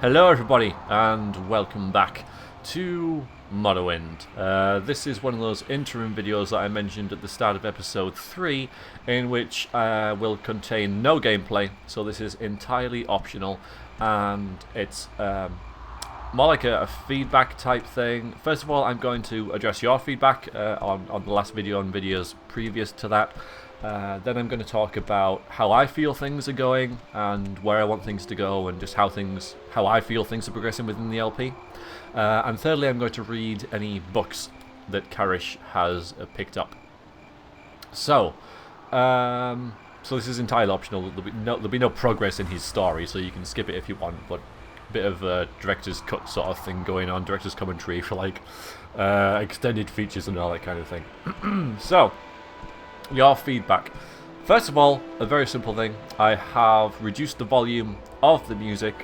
Hello everybody and welcome back to Morrowind. This is one of those interim videos that I mentioned at the start of episode 3 in which will contain no gameplay, so this is entirely optional and it's more like a feedback type thing. First of all, I'm going to address your feedback on the last video and videos previous to that. Then I'm going to talk about how I feel things are going and where I want things to go and just how I feel things are progressing within the LP. And thirdly, I'm going to read any books that Karish has picked up. So this is entirely optional. There'll be no progress in his story, so you can skip it if you want. But a bit of a director's cut sort of thing going on, director's commentary for like extended features and all that kind of thing. So. Your feedback. First of all, a very simple thing. I have reduced the volume of the music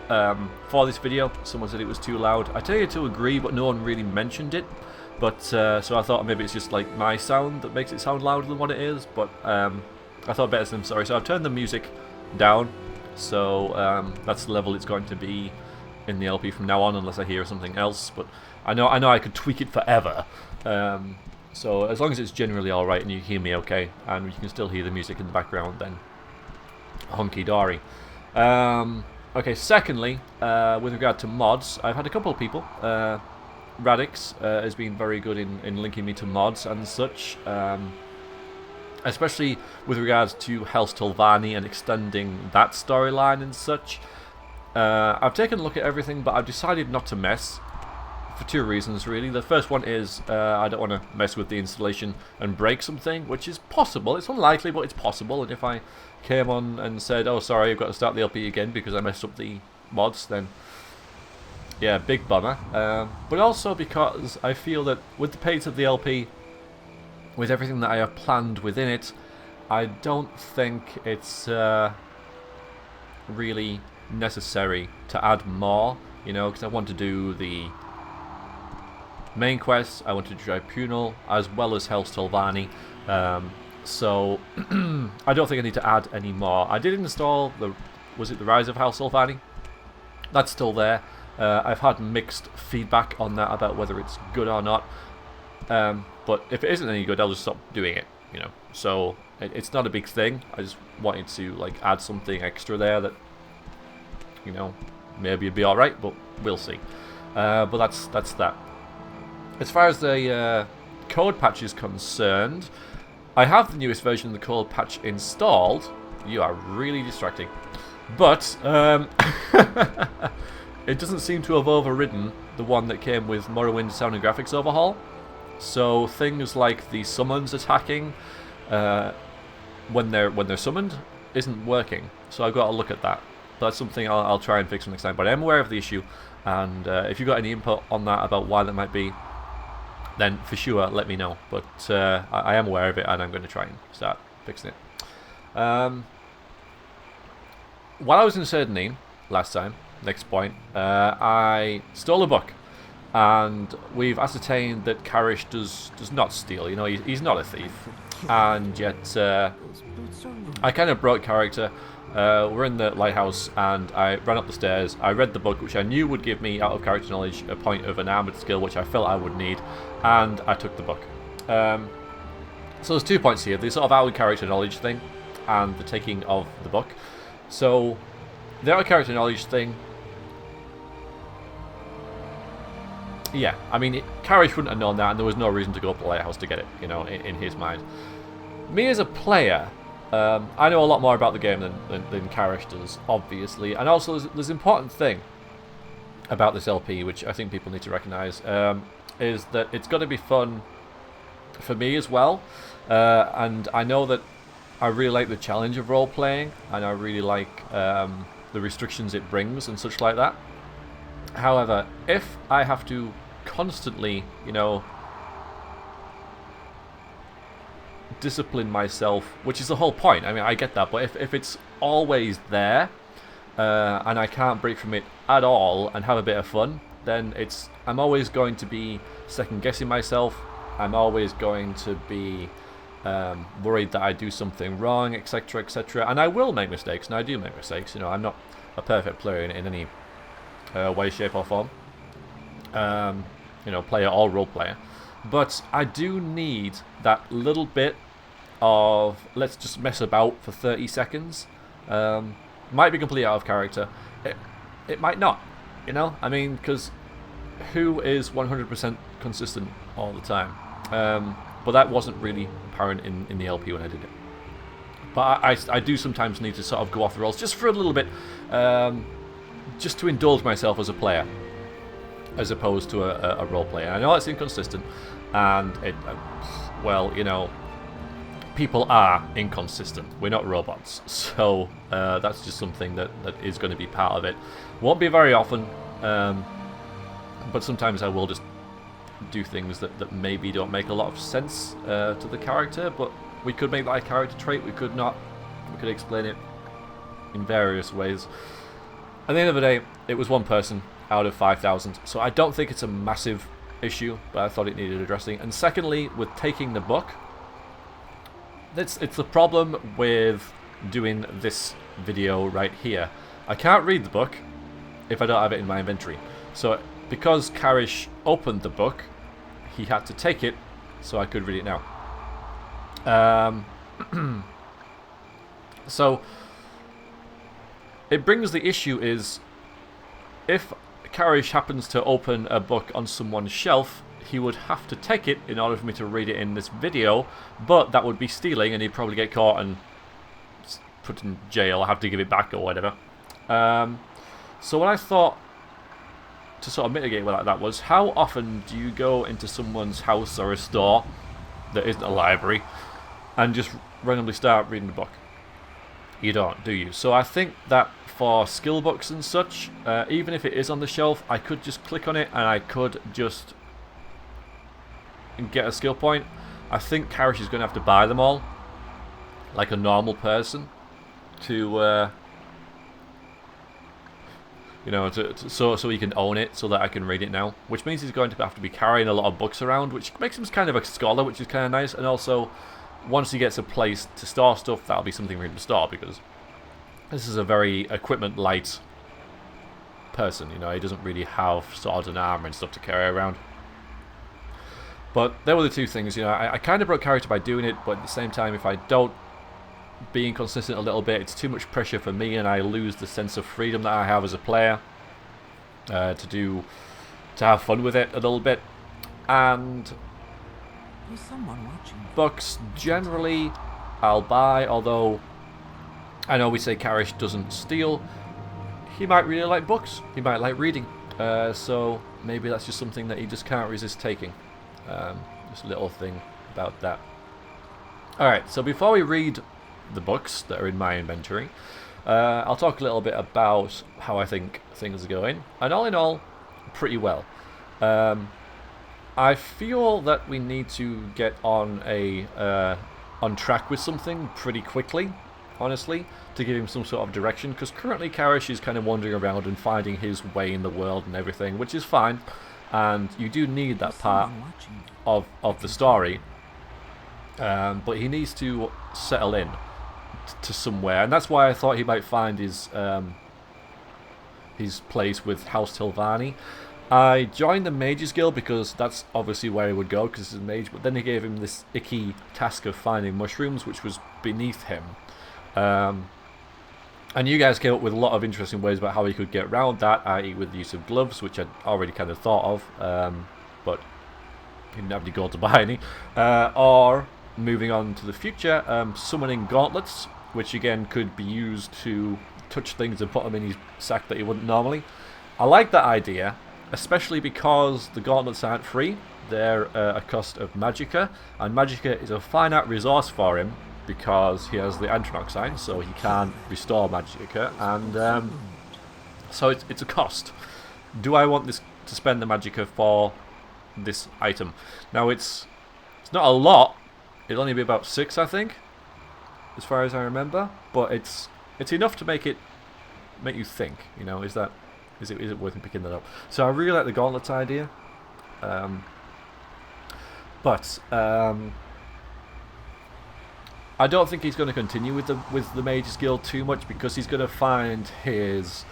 for this video. Someone said it was too loud. I tended to agree, but no one really mentioned it. But so I thought maybe it's just like my sound that makes it sound louder than what it is. But I thought better than sorry. So I've turned the music down. So that's the level it's going to be in the LP from now on, unless I hear something else. But I know I could tweak it forever. So as long as it's generally alright and you hear me okay, and you can still hear the music in the background, then hunky-dory. Okay, secondly, with regard to mods, I've had a couple of people. Radix has been very good in linking me to mods and such, especially with regards to Vane and extending that storyline and such. I've taken a look at everything, but I've decided not to mess. For two reasons, really. The first one is I don't want to mess with the installation and break something, which is possible. It's unlikely, but it's possible. And if I came on and said, oh, sorry, I've got to start the LP again because I messed up the mods, then, yeah, big bummer. But also because I feel that with the pace of the LP, with everything that I have planned within it, I don't think it's really necessary to add more, you know, because I want to do the main quests, I want to do Tribunal as well as Vane, so I don't think I need to add any more. I did install the Rise of Vane? That's still there. I've had mixed feedback on that about whether it's good or not, but if it isn't any good, I'll just stop doing it, you know. So it's not a big thing. I just wanted to like add something extra there that, you know, maybe it'd be alright, but we'll see. But that's that. As far as the code patch is concerned, I have the newest version of the code patch installed. You are really distracting. But it doesn't seem to have overridden the one that came with Morrowind sound and graphics overhaul. So things like the summons attacking when they're summoned isn't working. So I've got to look at that. That's something I'll try and fix next time. But I'm aware of the issue, and if you've got any input on that about why that might be, then for sure let me know. But I am aware of it, and I'm going to try and start fixing it. While I was in Cerdanine last time, next point, I stole a book, and we've ascertained that Karish does not steal. You know, he's not a thief, and yet I kind of broke character. We're in the lighthouse, and I ran up the stairs. I read the book, which I knew would give me, out of character knowledge, a point of an armoured skill, which I felt I would need, and I took the book. So there's 2 points here: the sort of out of character knowledge thing, and the taking of the book. So the out of character knowledge thing, yeah, I mean, Karish wouldn't have known that, and there was no reason to go up the lighthouse to get it, you know, in his mind. Me as a player, I know a lot more about the game than Karish does, obviously. And also, there's an important thing about this LP, which I think people need to recognise, is that it's going to be fun for me as well. And I know that I really like the challenge of role-playing, and I really like the restrictions it brings and such like that. However, if I have to constantly, you know, discipline myself, which is the whole point. I mean, I get that, but if it's always there and I can't break from it at all and have a bit of fun, then I'm always going to be second guessing myself. I'm always going to be worried that I do something wrong, etc., etc. And I will make mistakes, and I do make mistakes. You know, I'm not a perfect player in any way, shape or form. You know, player or role player. But I do need that little bit of let's just mess about for 30 seconds. Might be completely out of character. It might not, you know? I mean, because who is 100% consistent all the time? But that wasn't really apparent in the LP when I did it. But I do sometimes need to sort of go off the rails just for a little bit, just to indulge myself as a player, as opposed to a role player. I know it's inconsistent, and well, you know, people are inconsistent. We're not robots, so that's just something that is going to be part of it. Won't be very often, but sometimes I will just do things that maybe don't make a lot of sense to the character, but we could make that a character trait, we could not. We could explain it in various ways. At the end of the day, it was one person out of 5,000, so I don't think it's a massive issue, but I thought it needed addressing. And secondly, with taking the book, it's the problem with doing this video right here. I can't read the book if I don't have it in my inventory. So because Karish opened the book, he had to take it so I could read it now. So it brings the issue is, if Karish happens to open a book on someone's shelf, he would have to take it in order for me to read it in this video, but that would be stealing and he'd probably get caught and put in jail or have to give it back or whatever. So what I thought to sort of mitigate with that was, how often do you go into someone's house or a store that isn't a library and just randomly start reading the book? You don't, do you? So I think that for skill books and such, even if it is on the shelf, I could just click on it and I could just get a skill point. I think Karish is going to have to buy them all, like a normal person, to you know, so he can own it, so that I can read it now. Which means he's going to have to be carrying a lot of books around, which makes him kind of a scholar, which is kind of nice. And also, once he gets a place to store stuff, that'll be something for him to store, because this is a very equipment light person. You know, he doesn't really have swords and armor and stuff to carry around. But there were the two things. You know, I kind of broke character by doing it, but at the same time, if I don't be inconsistent a little bit, it's too much pressure for me, and I lose the sense of freedom that I have as a player to have fun with it a little bit. And books generally I'll buy, although I know we say Karish doesn't steal. He might really like books, he might like reading, so maybe that's just something that he just can't resist taking. Just a little thing about that. Alright, so before we read the books that are in my inventory, I'll talk a little bit about how I think things are going, and all in all, pretty well. I feel that we need to get on track with something pretty quickly, honestly, to give him some sort of direction, because currently Karish is kind of wandering around and finding his way in the world and everything, which is fine, and you do need that part of the story, but he needs to settle in to somewhere, and that's why I thought he might find his place with House Tilvani. I joined the Mage's Guild because that's obviously where he would go, because he's a mage, but then they gave him this icky task of finding mushrooms, which was beneath him. And you guys came up with a lot of interesting ways about how he could get around that, i.e. with the use of gloves, which I'd already kind of thought of, but he didn't have any gold to buy any. Or, moving on to the future, summoning gauntlets, which again could be used to touch things and put them in his sack that he wouldn't normally. I like that idea, especially because the gauntlets aren't free. They're a cost of magicka, and magicka is a finite resource for him because he has the Antronach sign, so he can't restore magicka, and so it's a cost. Do I want to spend the magicka for this item? Now it's not a lot. It'll only be about 6, I think, as far as I remember, but it's enough to make you think. You know, is it worth picking that up? So I really like the gauntlets idea, but I don't think he's going to continue with the Mage's Guild too much, because he's going to find his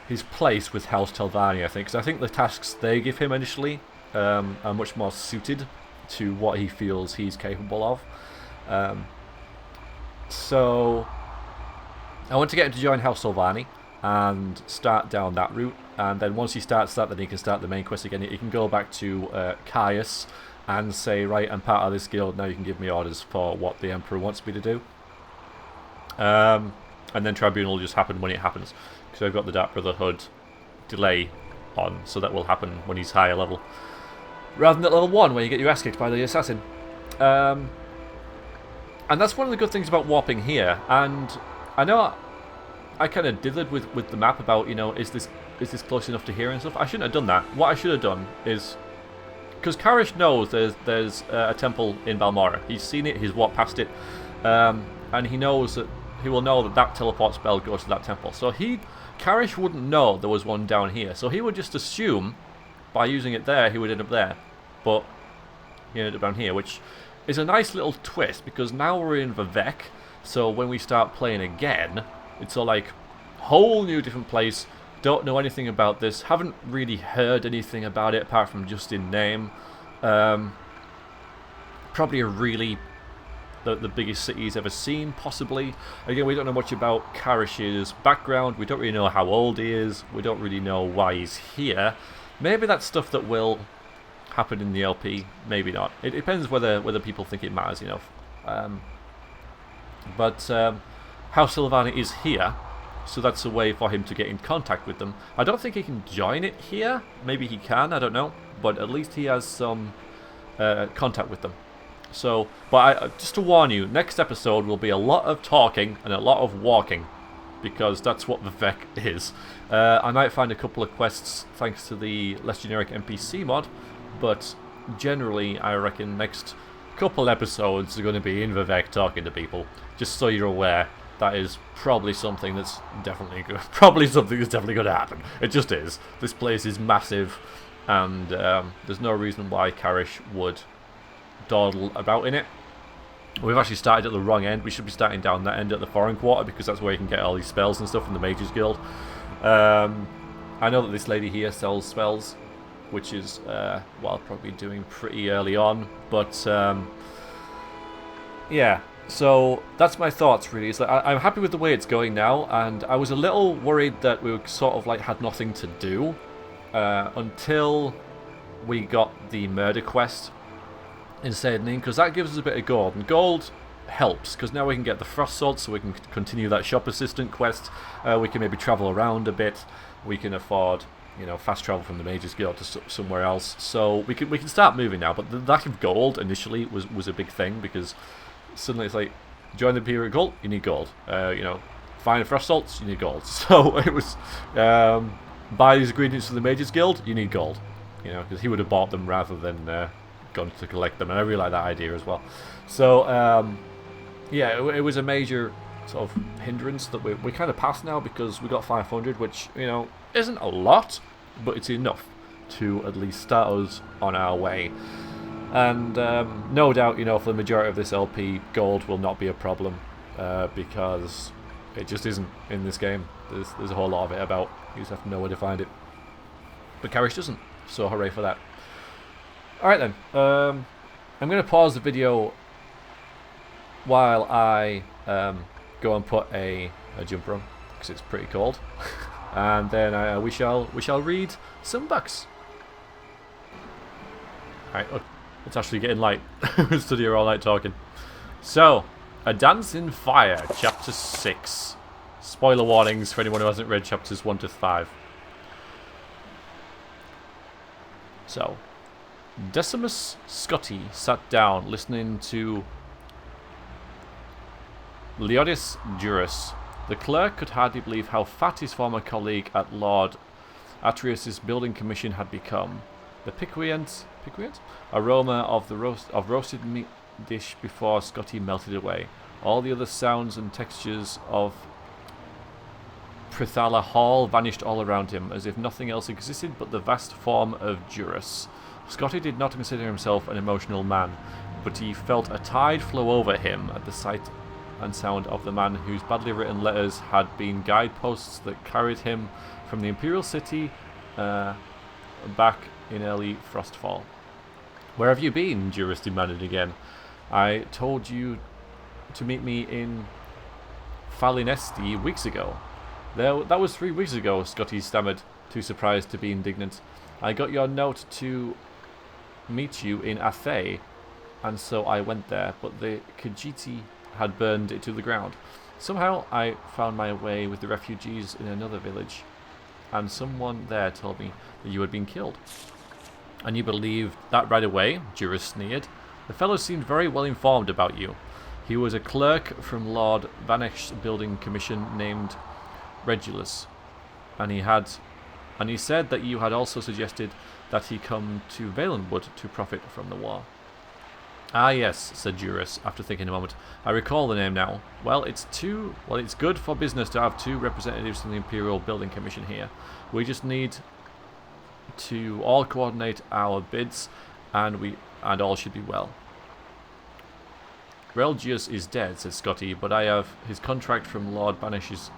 his place with House Telvanni, I think. Because I think the tasks they give him initially are much more suited to what he feels he's capable of. So I want to get him to join House Telvanni and start down that route. And then once he starts that, then he can start the main quest again. He can go back to Karish and say, right, I'm part of this guild, now you can give me orders for what the Emperor wants me to do. And then Tribunal will just happen when it happens. Because I've got the Dark Brotherhood delay on, so that will happen when he's higher level. Rather than at level 1, where you get your ass kicked by the assassin. And that's one of the good things about warping here. And I know I kind of dithered with the map about, you know, is this close enough to here and stuff. I shouldn't have done that. What I should have done is, because Karish knows there's a temple in Balmora. He's seen it, he's walked past it, and he knows that he will know that teleport spell goes to that temple. So Karish wouldn't know there was one down here. So he would just assume by using it there he would end up there, but he ended up down here, which is a nice little twist because now we're in Vivek. So when we start playing again, it's all like whole new different place. Don't know anything about this. Haven't really heard anything about it apart from just in name. Probably the biggest city he's ever seen, possibly. Again, we don't know much about Karish's background. We don't really know how old he is. We don't really know why he's here. Maybe that's stuff that will happen in the LP. Maybe not. It depends whether people think it matters enough. But House Telvanni is here. So that's a way for him to get in contact with them. I don't think he can join it here. Maybe he can, I don't know. But at least he has some contact with them. So, but just to warn you, next episode will be a lot of talking and a lot of walking. Because that's what Vivek is. I might find a couple of quests thanks to the less generic NPC mod. But generally, I reckon next couple episodes are going to be in Vivek talking to people. Just so you're aware. That is probably something that's definitely good. Probably something that's definitely going to happen. It just is. This place is massive, and there's no reason why Karish would dawdle about in it. We've actually started at the wrong end. We should be starting down that end at the foreign quarter because that's where you can get all these spells and stuff from the Mages Guild. I know that this lady here sells spells, which is what I'll probably be doing pretty early on. But yeah. So that's my thoughts really. It's like I'm happy with the way it's going now, and I was a little worried that we sort of like had nothing to do until we got the murder quest in Saidening, because that gives us a bit of gold, and gold helps because now we can get the frost salt, so we can continue that shop assistant quest. We can maybe travel around a bit. We can afford, you know, fast travel from the Mages Guild to somewhere else. So we can start moving now. But the lack of gold initially was a big thing because suddenly it's like, join the Imperial Cult, you need gold. You know, find frost salts, you need gold. So it was, buy these ingredients for the Mages Guild, you need gold. You know, because he would have bought them rather than gone to collect them. And I really like that idea as well. So, yeah, it was a major sort of hindrance that we kind of passed now because we got 500, which, you know, isn't a lot, but it's enough to at least start us on our way. And no doubt, you know, for the majority of this LP, gold will not be a problem because it just isn't in this game. There's a whole lot of it about. You just have to know where to find it. But Karish doesn't, so hooray for that. Alright then, I'm going to pause the video while I go and put a jumper on, because it's pretty cold. And then we shall read some books. Alright, look. It's actually getting light. We stood here all night talking. So, A Dance in Fire, Chapter 6. Spoiler warnings for anyone who hasn't read Chapters 1 to 5. So, Decimus Scotti sat down, listening to Leodis Juris. The clerk could hardly believe how fat his former colleague at Lord Atreus' building commission had become. The piquant aroma of the roasted meat dish before Scotty melted away. All the other sounds and textures of Prithala Hall vanished all around him, as if nothing else existed but the vast form of Juris. Scotty did not consider himself an emotional man, but he felt a tide flow over him at the sight and sound of the man whose badly written letters had been guideposts that carried him from the Imperial City back in early Frostfall. "Where have you been?" Juris demanded again. "I told you to meet me in Falinesti weeks ago." "That was 3 weeks ago," Scotty stammered, too surprised to be indignant. "I got your note to meet you in Athay, and so I went there, but the Khajiit had burned it to the ground. Somehow I found my way with the refugees in another village, and someone there told me that you had been killed." "And you believed that right away?" Juris sneered. "The fellow seemed very well informed about you. He was a clerk from Lord Vanex's building commission named Regulus, and he said that you had also suggested that he come to Valenwood to profit from the war." "Ah, yes," said Juris, after thinking a moment. "I recall the name now. Well, it's good for business to have 2 representatives from the Imperial Building Commission here. We just need to all coordinate our bids, and all should be well." "Relgius is dead," said Scotty, "but I have his contract from Lord Vanex's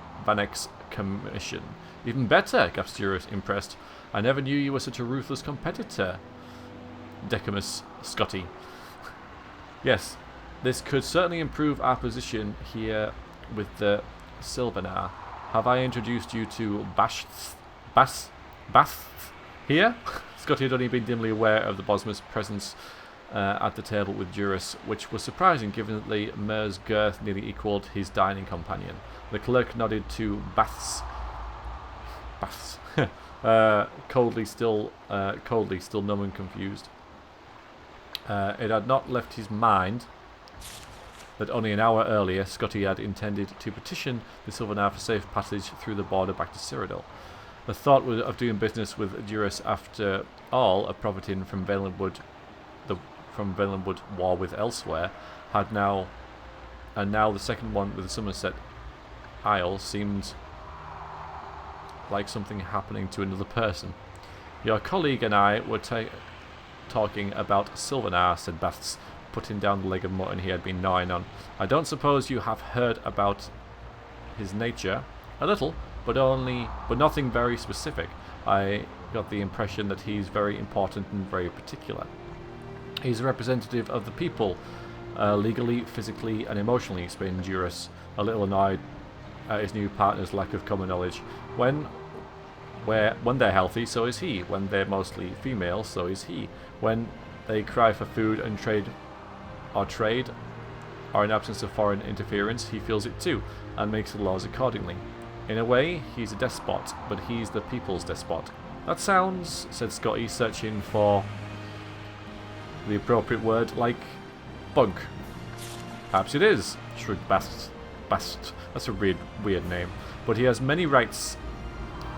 commission." "Even better," gasped Juris, impressed. "I never knew you were such a ruthless competitor, Decimus Scotty." "Yes, this could certainly improve our position here with the Sylvanar. Have I introduced you to Bath here?" Scotty had only been dimly aware of the Bosmer's presence at the table with Juris, which was surprising given that the mare's girth nearly equalled his dining companion. The clerk nodded to Baths, coldly, still numb and confused. It had not left his mind that only an hour earlier Scotty had intended to petition the Sylvanar for safe passage through the border back to Cyrodiil. The thought of doing business with Juris, after all, of profiting from Valenwood war with elsewhere, now the second one with the Somerset Isle seemed like something happening to another person. "Your colleague and I were talking about Sylvanar," said Baths, putting down the leg of mutton he had been gnawing on. "I don't suppose you have heard about his nature?" "A little, but nothing very specific. I got the impression that he's very important and very particular. He's a representative of the people, legally, physically, and emotionally," explained Juris, a little annoyed at his new partner's lack of common knowledge. When they're healthy, so is he. When they're mostly female, so is he. When they cry for food and trade, or in absence of foreign interference, he feels it too, and makes the laws accordingly. In a way, he's a despot, but he's the people's despot. "That sounds," said Scotty, searching for the appropriate word, "like bunk." "Perhaps it is," shrugged Bast. That's a weird name. "But he has many rights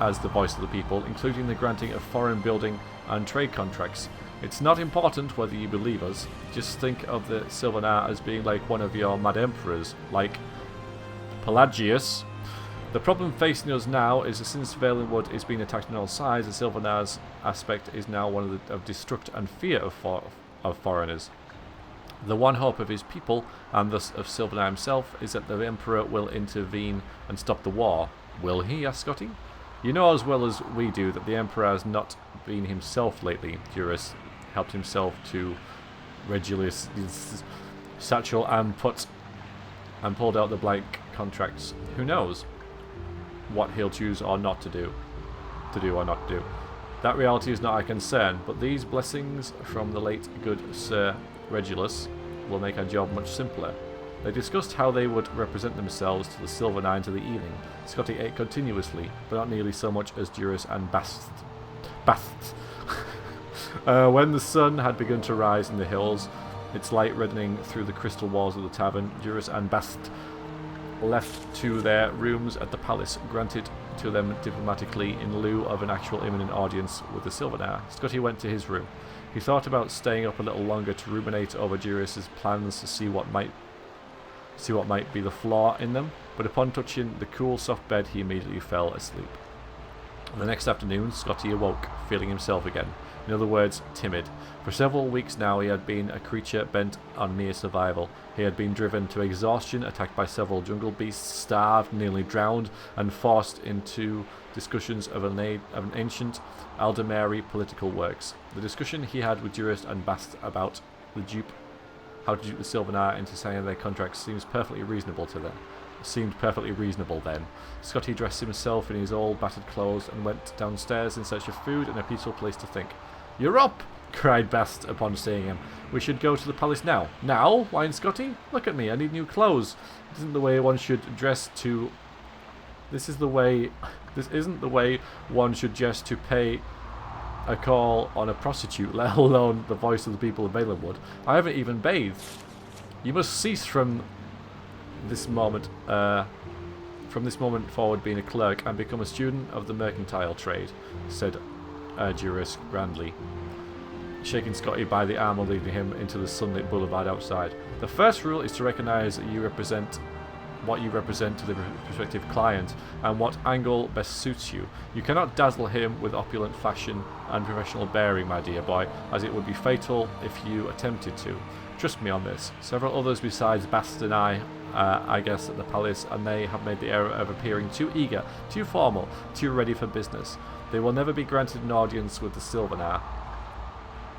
as the voice of the people, including the granting of foreign building and trade contracts. It's not important whether you believe us. Just think of the Sylvanar as being like one of your mad emperors, like Pelagius. The problem facing us now is that since Valenwood is being attacked on all sides, the Sylvanar's aspect is now one of distrust and fear of foreigners. The one hope of his people, and thus of Sylvanar himself, is that the Emperor will intervene and stop the war." "Will he?" asked Scotty. "You know as well as we do that the Emperor has not been himself lately." Juris helped himself to Regulus' satchel and pulled out the blank contracts. "Who knows what he'll choose or not to do or not do. That reality is not our concern, but these blessings from the late good Sir Regulus will make our job much simpler." They discussed how they would represent themselves to the Sylvanar into the evening. Scotty ate continuously, but not nearly so much as Juris and Bast. When the sun had begun to rise in the hills, its light reddening through the crystal walls of the tavern, Juris and Bast left to their rooms at the palace, granted to them diplomatically in lieu of an actual imminent audience with the Sylvanar. Scotty went to his room. He thought about staying up a little longer to ruminate over Juris's plans to see what might be the flaw in them, but upon touching the cool, soft bed, he immediately fell asleep. The next afternoon, Scotty awoke, feeling himself again. In other words, timid. For several weeks now he had been a creature bent on mere survival. He had been driven to exhaustion, attacked by several jungle beasts, starved, nearly drowned, and forced into discussions of an ancient Aldemari political works. The discussion he had with Jurist and Bast about how to dupe the Sylvanar into signing their contracts seemed perfectly reasonable then. Scotty dressed himself in his old battered clothes and went downstairs in search of food and a peaceful place to think. "You're up!" cried Bast upon seeing him. "We should go to the palace now." "Now?" whined Scotty. "Look at me, I need new clothes. This isn't the way one should dress to pay a call on a prostitute, let alone the voice of the people of Valenwood. I haven't even bathed. You must cease from this moment forward being a clerk and become a student of the mercantile trade," said Juris grandly, shaking Scotty by the arm and leading him into the sunlit boulevard outside. "The first rule is to recognise that you represent what you represent to the prospective client and what angle best suits you. You cannot dazzle him with opulent fashion and professional bearing, my dear boy, as it would be fatal if you attempted to. Trust me on this. Several others besides Bast and I guess, at the palace, and they have made the error of appearing too eager, too formal, too ready for business. They will never be granted an audience with the Sylvanar.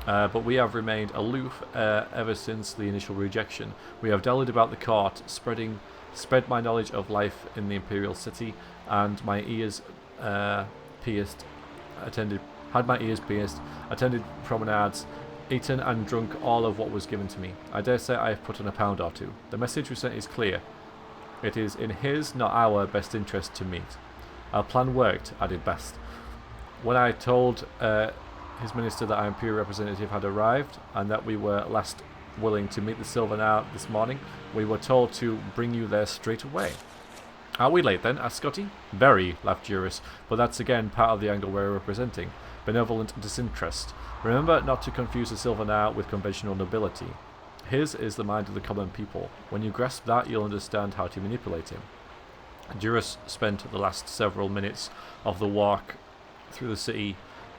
But we have remained aloof ever since the initial rejection. We have dallied about the court, spread my knowledge of life in the imperial city, and my ears pierced, attended promenades, eaten and drunk all of what was given to me. I dare say I have put on a pound or two. The message we sent is clear. It is in his, not our, best interest to meet. Our plan worked," added Bast. "When I told his minister that our imperial representative had arrived and that we were last willing to meet the Sylvanar this morning, we were told to bring you there straight away." "Are we late then?" asked Scotty. "Very," laughed Juris, "but that's again part of the angle we're representing. Benevolent disinterest. Remember not to confuse the Sylvanar with conventional nobility. His is the mind of the common people. When you grasp that, you'll understand how to manipulate him." Juris spent the last several minutes of the walk through the city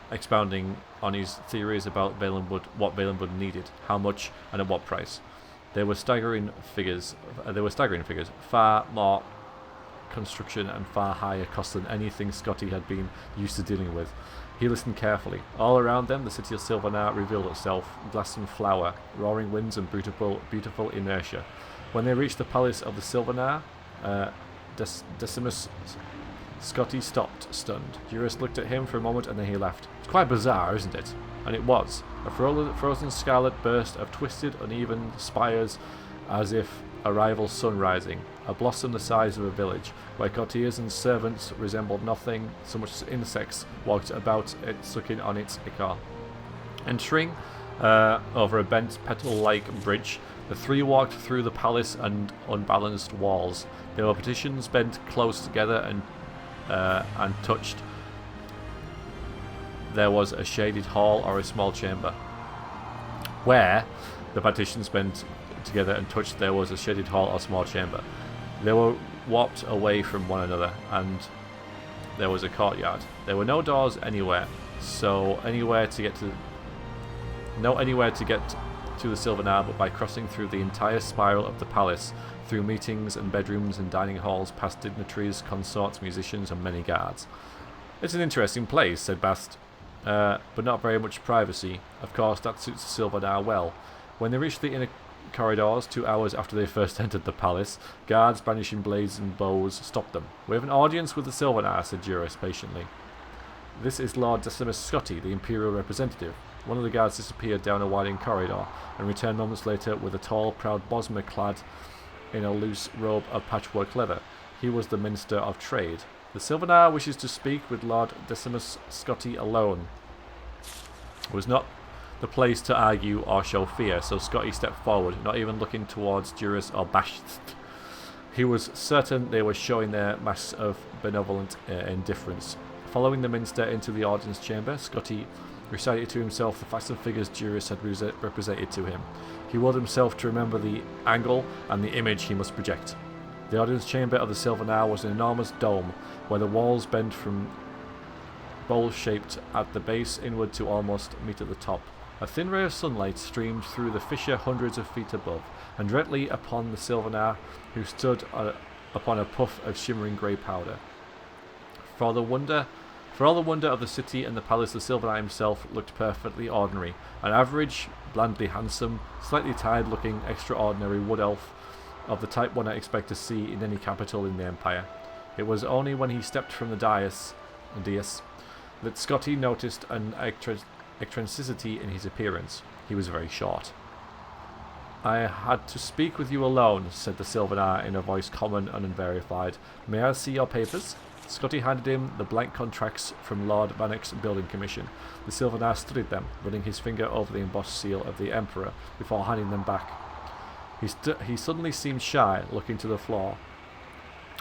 expounding on his theories about Valenwood, what Valenwood needed, how much, and at what price. There were staggering figures, far more construction and far higher cost than anything Scotty had been used to dealing with. He listened carefully. All around them, the city of Sylvanar revealed itself, glass and flower, roaring winds and beautiful inertia. When they reached the palace of the Sylvanar, Decimus, Scotty stopped, stunned. Juris looked at him for a moment and then he laughed. "It's quite bizarre, isn't it?" And it was. A frozen scarlet burst of twisted, uneven spires as if a rival sun rising. A blossom the size of a village, where courtiers and servants resembled nothing so much as insects walked about it, sucking on its ichor. Entering over a bent petal-like bridge, the three walked through the palace and unbalanced walls. There were partitions bent close together and touched. There was a shaded hall or a small chamber. Where the partitions bent together and touched, there was a shaded hall or small chamber. They were warped away from one another, and there was a courtyard. There were no doors anywhere, so anywhere to get to the Sylvanar but by crossing through the entire spiral of the palace, through meetings and bedrooms and dining halls, past dignitaries, consorts, musicians, and many guards. "It's an interesting place," said Bast, "but not very much privacy. Of course, that suits the Sylvanar well." When they reached the inner corridors 2 hours after they first entered the palace, guards brandishing blades and bows stopped them. "We have an audience with the Sylvanar," said Juris patiently. "This is Lord Decimus Scotty, the imperial representative." One of the guards disappeared down a winding corridor and returned moments later with a tall, proud Bosmer clad in a loose robe of patchwork leather. He was the Minister of Trade. "The Sylvanar wishes to speak with Lord Decimus Scotty alone." It was not the place to argue or show fear, so Scotty stepped forward, not even looking towards Juris or Bast. He was certain they were showing their masks of benevolent indifference. Following the minister into the audience chamber, Scotty recited to himself the facts and figures Juris had represented to him. He willed himself to remember the angle and the image he must project. The audience chamber of the Sylvanar was an enormous dome, where the walls bent from bowl-shaped at the base inward to almost meet at the top. A thin ray of sunlight streamed through the fissure hundreds of feet above, and directly upon the Sylvanar, who stood upon a puff of shimmering grey powder. For all the wonder of the city and the palace, the Sylvanar himself looked perfectly ordinary. An average, blandly handsome, slightly tired-looking, extraordinary wood elf of the type one I expect to see in any capital in the Empire. It was only when he stepped from the dais that Scotty noticed an eccentricity in his appearance. He was very short. "I had to speak with you alone," said the Sylvanar in a voice common and unverified. "May I see your papers?" Scotty handed him the blank contracts from Lord Vanek's building commission. The Sylvanar studied them, running his finger over the embossed seal of the Emperor before handing them back. He suddenly seemed shy, looking to the floor.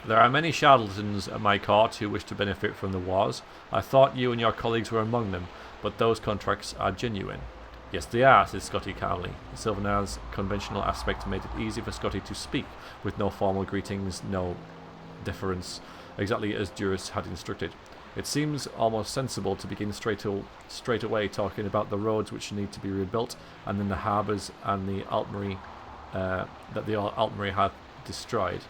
"There are many charlatans at my court who wish to benefit from the wars. I thought you and your colleagues were among them, but those contracts are genuine." "Yes, they are," said Scotty calmly. The Sylvanar's conventional aspect made it easy for Scotty to speak, with no formal greetings, no deference, exactly as Duras had instructed. It seems almost sensible to begin straight away talking about the roads which need to be rebuilt, and then the harbours and the Altmary that the Altmary had destroyed.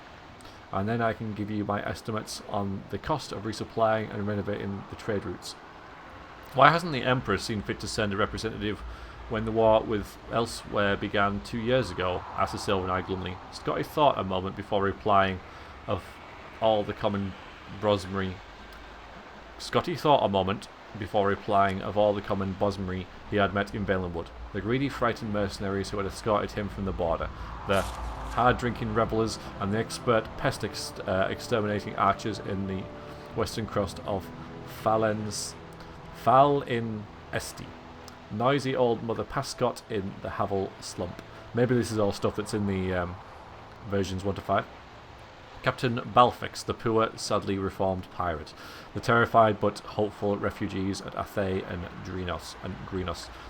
And then I can give you my estimates on the cost of resupplying and renovating the trade routes. "Why hasn't the Emperor seen fit to send a representative when the war with elsewhere began 2 years ago?" asked the Sylvanar glumly. Scotty thought a moment before replying of all the common bosmry he had met in Valenwood, the greedy, frightened mercenaries who had escorted him from the border, the hard-drinking rebellers, and the expert pest exterminating archers in the western crust of Fal in Esti, noisy old Mother Pascot in the Havel slump. Maybe this is all stuff that's in the versions 1 to 5. Captain Balfix, the poor, sadly reformed pirate. The terrified but hopeful refugees at Athay and Grinos.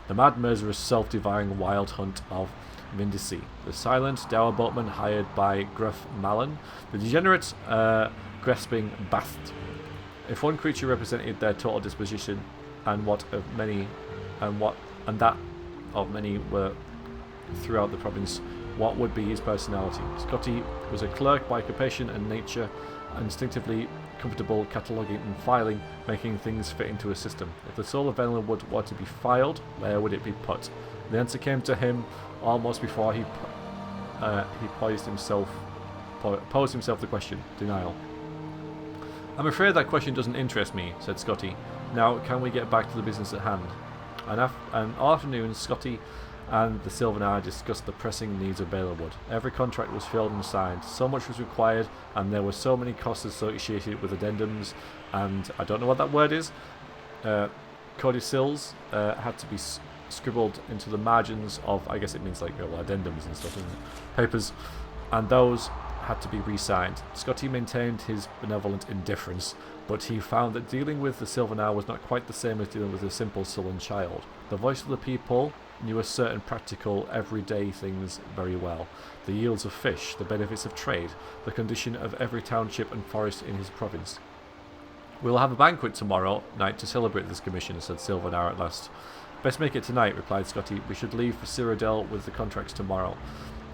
The mad, murderous, self-devouring wild hunt of Vindici. The silent dour boatman hired by Gruff Malin. The degenerate, grasping Bast. If one creature represented their total disposition, and that of many were throughout the province, what would be his personality? Scotty was a clerk by occupation and nature, instinctively comfortable cataloguing and filing, making things fit into a system. If the soul of Valenwood were to be filed, where would it be put? The answer came to him almost before he posed himself the question. Denial. "I'm afraid that question doesn't interest me," said Scotty. "Now, can we get back to the business at hand?" An afternoon, Scotty and the Sylvanar discussed the pressing needs of Valenwood. Every contract was filled and signed. So much was required, and there were so many costs associated with addendums, and I don't know what that word is. Codicils had to be scribbled into the margins of, I guess it means like addendums and stuff, isn't it? Papers, and those had to be re-signed. Scotty maintained his benevolent indifference, but he found that dealing with the Sylvanar was not quite the same as dealing with a simple sullen child. The voice of the people knew a certain practical, everyday things very well. The yields of fish, the benefits of trade, the condition of every township and forest in his province. "We'll have a banquet tomorrow night to celebrate this commission," said Sylvanar at last. "Best make it tonight," replied Scotty. "We should leave for Cyrodiil with the contracts tomorrow,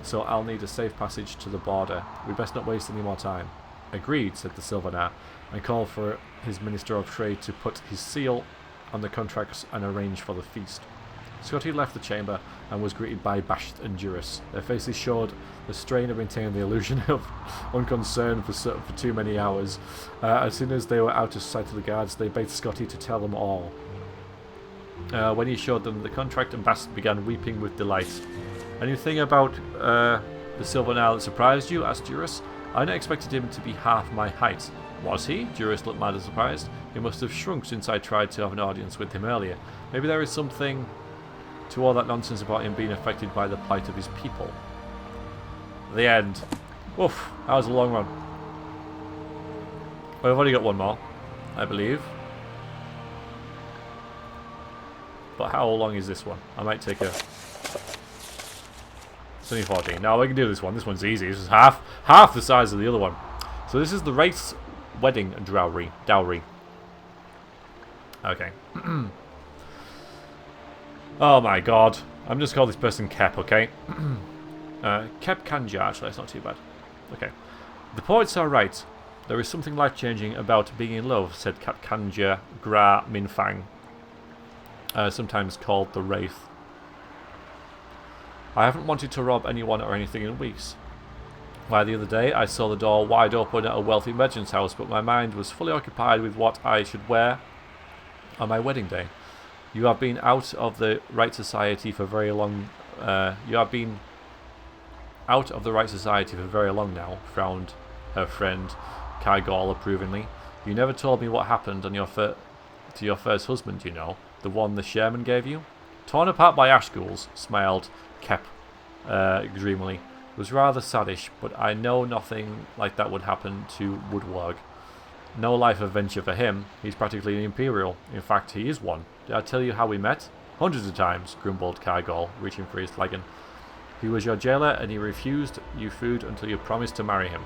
so I'll need a safe passage to the border. We best not waste any more time." "Agreed," said the Sylvanar, and called for his Minister of Trade to put his seal on the contracts and arrange for the feast. Scotty left the chamber and was greeted by Basht and Duras. Their faces showed the strain of maintaining the illusion of unconcern for too many hours. As soon as they were out of sight of the guards, they begged Scotty to tell them all. When he showed them the contract, and Basht began weeping with delight. "Anything about the Sylvanar that surprised you?" asked Duras. "I not expected him to be half my height." "Was he?" Duras looked mad and surprised. "He must have shrunk since I tried to have an audience with him earlier. Maybe there is something to all that nonsense about him being affected by the plight of his people." The end. Oof, that was a long one. Well, I've only got one more, I believe. But how long is this one? I might take a... It's only 14. Now we can do this one. This one's easy. This is half the size of the other one. So this is the race wedding dowry. Okay. Oh my god. I'm just call this person Kep, okay? Kep Kanja, actually, that's not too bad. Okay. The poets are right. There is something life-changing about being in love, said Kep Kanja Gra Minfang, sometimes called the Wraith. I haven't wanted to rob anyone or anything in weeks. Why, the other day I saw the door wide open at a wealthy merchant's house, but my mind was fully occupied with what I should wear on my wedding day. You have been out of the right society for very long. You have been out of the right society for very long now, frowned her friend Kygall approvingly. You never told me what happened on to your first husband, you know, the one the Sherman gave you. Torn apart by ash ghouls, smiled Kep dreamily. It was rather saddish, but I know nothing like that would happen to Woodwarg. No life adventure for him. He's practically an Imperial. In fact, he is one. Did I tell you how we met? Hundreds of times, grumbled Kygall, reaching for his flagon. He was your jailer, and he refused you food until you promised to marry him.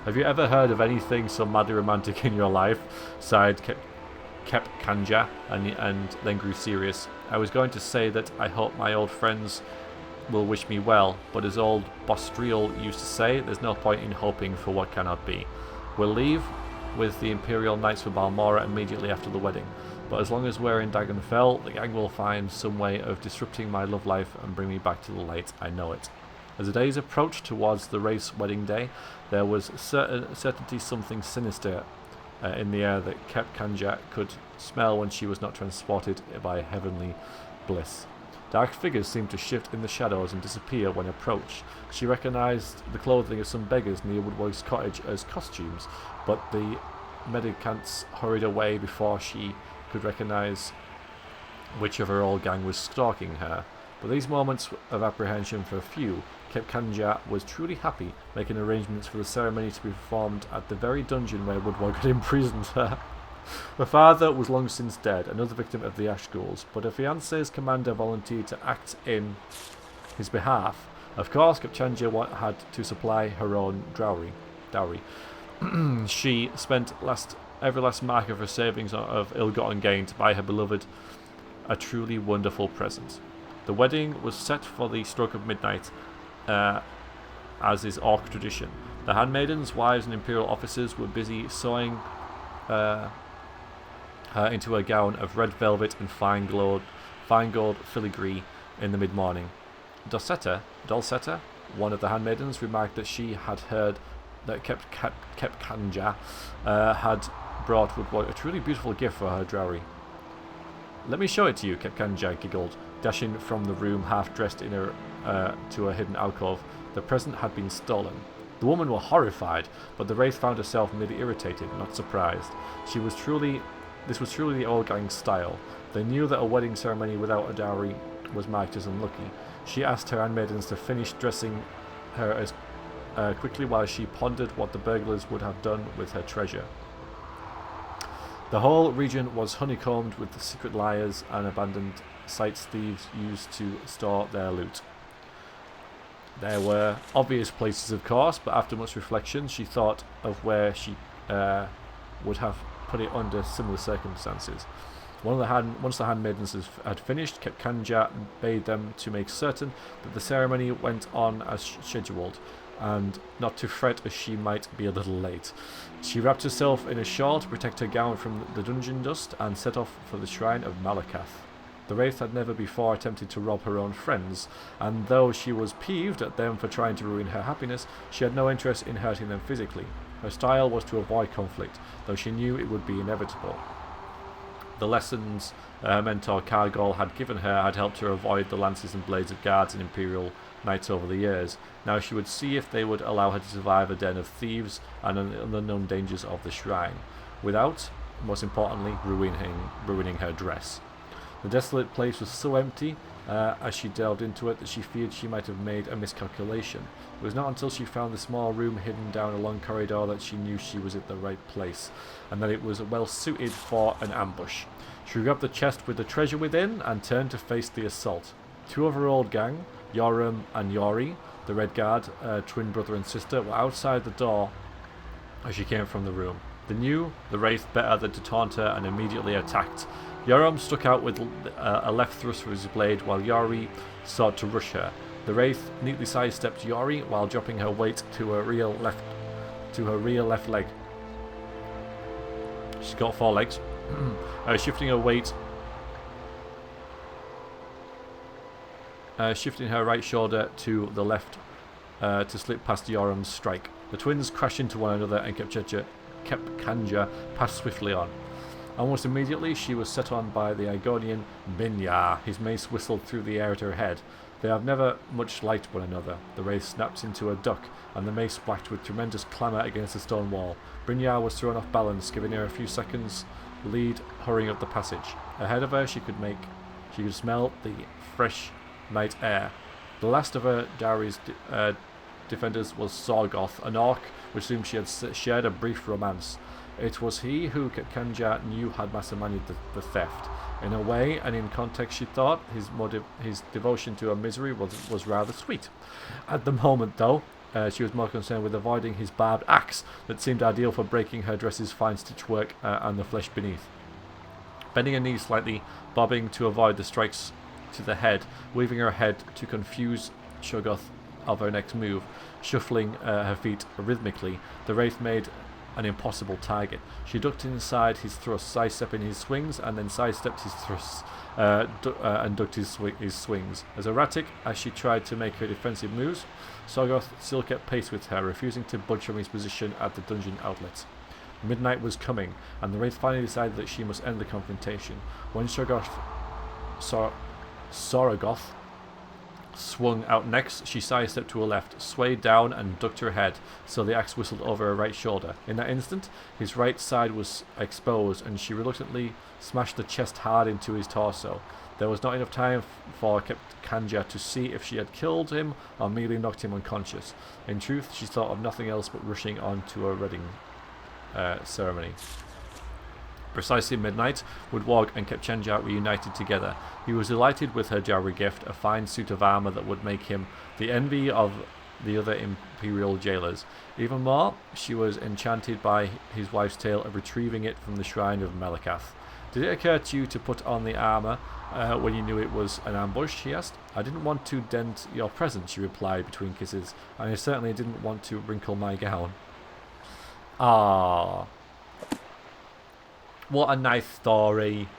Have you ever heard of anything so madly romantic in your life? Sighed Kep Kanja, and then grew serious. I was going to say that I hope my old friends will wish me well, but as old Bostriel used to say, there's no point in hoping for what cannot be. We'll leave with the Imperial Knights for Balmora immediately after the wedding, but as long as we're in Dagonfell, the gang will find some way of disrupting my love life and bring me back to the light, I know it. As the days approached towards the race wedding day, there was certainty something sinister in the air that Kep Kanja could smell when she was not transported by heavenly bliss. Dark figures seemed to shift in the shadows and disappear when approached. She recognized the clothing of some beggars near Woodwarg's cottage as costumes, but the mendicants hurried away before she could recognize which of her old gang was stalking her. But these moments of apprehension for few, Kep Kanja was truly happy, making arrangements for the ceremony to be performed at the very dungeon where Woodwarg had imprisoned her. Her father was long since dead, another victim of the Ash Ghouls, but her fiancé's commander volunteered to act in his behalf. Of course, Kep Kanja had to supply her own dowry. She spent every last mark of her savings of ill-gotten gain to buy her beloved a truly wonderful present. The wedding was set for the stroke of midnight, as is Orc tradition. The handmaidens, wives, and imperial officers were busy sewing her into a gown of red velvet and fine gold filigree in the mid-morning. Dulceta, one of the handmaidens, remarked that she had heard that Kep Kanja had brought Woodwarg a truly beautiful gift for her dowry. Let me show it to you, Kep Kanja giggled, dashing from the room half-dressed in to a hidden alcove. The present had been stolen. The women were horrified, but the Wraith found herself merely irritated, not surprised. This was truly the old gang's style. They knew that a wedding ceremony without a dowry was marked as unlucky. She asked her handmaidens to finish dressing her as quickly while she pondered what the burglars would have done with her treasure. The whole region was honeycombed with the secret liars and abandoned sites thieves used to store their loot. There were obvious places, of course, but after much reflection, she thought of where she would have put it under similar circumstances. Once the handmaidens had finished, Kep Kanja bade them to make certain that the ceremony went on as scheduled, and not to fret as she might be a little late. She wrapped herself in a shawl to protect her gown from the dungeon dust and set off for the shrine of Malakath. The Wraith had never before attempted to rob her own friends, and though she was peeved at them for trying to ruin her happiness, she had no interest in hurting them physically. Her style was to avoid conflict, though she knew it would be inevitable. The lessons her mentor Kygall had given her had helped her avoid the lances and blades of guards and Imperial Knights over the years. Now she would see if they would allow her to survive a den of thieves and the unknown dangers of the shrine, without, most importantly, ruining her dress. The desolate place was so empty as she delved into it that she feared she might have made a miscalculation. It was not until she found the small room hidden down a long corridor that she knew she was at the right place, and that it was well suited for an ambush. She grabbed the chest with the treasure within and turned to face the assault. Two of her old gang, Yoram and Yori, the Red Guard, twin brother and sister, were outside the door as she came from the room. They knew the Wraith better than to taunt her and immediately attacked. Yoram struck out with a left thrust with his blade while Yori sought to rush her. The Wraith neatly sidestepped Yori while dropping her weight to her rear left leg. She's got 4 legs. Shifting her weight, shifting her right shoulder to the left to slip past Yoram's strike. The twins crashed into one another and kept Kanja passed swiftly on. Almost immediately, she was set on by the Igonian Binya. His mace whistled through the air at her head. They have never much liked one another. The Wraith snapped into a duck, and the mace whacked with tremendous clamour against the stone wall. Brynjar was thrown off balance, giving her a few seconds lead, hurrying up the passage. Ahead of her, she could smell the fresh night air. The last of her Dowry's defenders was Sorgoth, an orc with whom she had shared a brief romance. It was he who Kanja knew had masterminded the theft. In a way, and in context, she thought his devotion to her misery was rather sweet. At the moment, though, she was more concerned with avoiding his barbed axe that seemed ideal for breaking her dress's fine stitch work and the flesh beneath. Bending her knees slightly, bobbing to avoid the strikes to the head, weaving her head to confuse Shoggoth of her next move, shuffling her feet rhythmically, the Wraith made an impossible target. She ducked inside his thrusts, sidestepping his swings, and then sidestepped his thrusts and ducked his swings. As erratic as she tried to make her defensive moves, Sorgoth still kept pace with her, refusing to budge from his position at the dungeon outlet. Midnight was coming, and the Wraith finally decided that she must end the confrontation. When Sorgoth swung out next, she sidestepped to her left, swayed down and ducked her head, so the axe whistled over her right shoulder. In that instant, his right side was exposed, and she reluctantly smashed the chest hard into his torso. There was not enough time for Kanja to see if she had killed him or merely knocked him unconscious. In truth, she thought of nothing else but rushing on to her wedding ceremony. Precisely midnight, Woodwog and Kepchenja reunited together. He was delighted with her dowry gift, a fine suit of armour that would make him the envy of the other imperial jailers. Even more, she was enchanted by his wife's tale of retrieving it from the shrine of Melikath. Did it occur to you to put on the armour when you knew it was an ambush? He asked. I didn't want to dent your present, she replied between kisses, and I certainly didn't want to wrinkle my gown. Ah. What a nice story.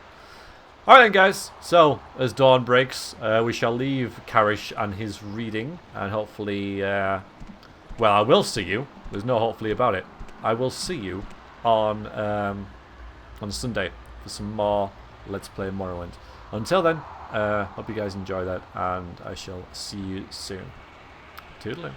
Alright then guys, so as dawn breaks, we shall leave Karish and his reading, and hopefully, well, I will see you, there's no hopefully about it, I will see you on Sunday for some more Let's Play Morrowind. Until then, hope you guys enjoy that, and I shall see you soon. Toodaloo.